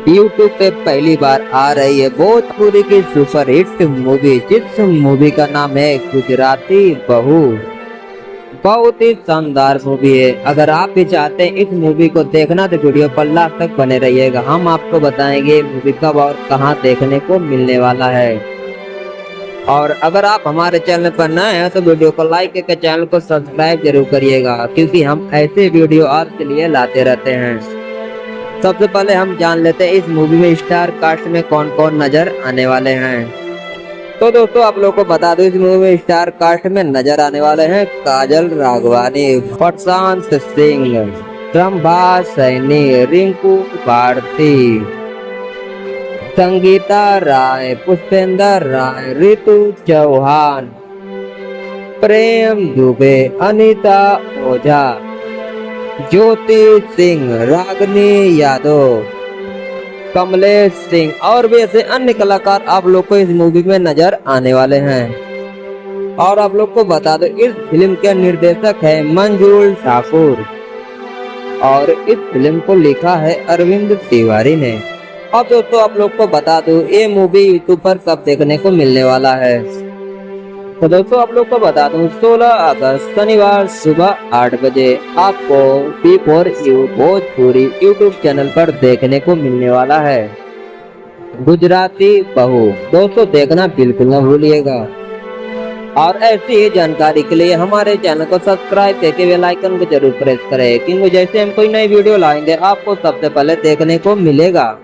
YouTube पे पहली बार आ रही है भोजपुरी की सुपर हिट मूवी, जिस मूवी का नाम है गुजराती बहू। बहुत ही शानदार मूवी है। अगर आप भी चाहते हैं इस मूवी को देखना तो वीडियो पर लास्ट तक बने रहिएगा। हम आपको बताएंगे मूवी कब और कहां देखने को मिलने वाला है। और अगर आप हमारे चैनल पर नए हैं तो वीडियो को लाइक करके चैनल को सब्सक्राइब जरूर करिएगा, क्योंकि हम ऐसे वीडियो आपके लिए लाते रहते हैं। सबसे पहले हम जान लेते हैं इस मूवी में स्टार कास्ट में कौन कौन नजर आने वाले हैं। तो दोस्तों आप लोग को बता दो, इस मूवी में स्टार कास्ट में नजर आने वाले हैं काजल राघवानी, प्रशांत सिंह, रंभा सैनी, रिंकू भारती, संगीता राय, पुष्पेंद्र राय, रितु चौहान, प्रेम दुबे, अनीता ओझा, ज्योति सिंह, रागनी यादव, कमलेश सिंह और भी ऐसे अन्य कलाकार आप लोग को इस मूवी में नजर आने वाले हैं। और आप लोग को बता दो, इस फिल्म के निर्देशक है मंजूर ठाकुर और इस फिल्म को लिखा है अरविंद तिवारी ने। अब दोस्तों आप लोग को बता दो, ये मूवी यूट्यूब पर कब देखने को मिलने वाला है। तो दोस्तों आप लोग को बता दूं, 16 अगस्त शनिवार सुबह 8 बजे आपको B4U भोजपुरी यूट्यूब चैनल पर देखने को मिलने वाला है गुजराती बहू। दोस्तों देखना बिल्कुल न भूलिएगा। और ऐसी ही जानकारी के लिए हमारे चैनल को सब्सक्राइब करके बेल आइकन को जरूर प्रेस करें, क्योंकि जैसे हम कोई नई वीडियो लाएंगे आपको सबसे पहले देखने को मिलेगा।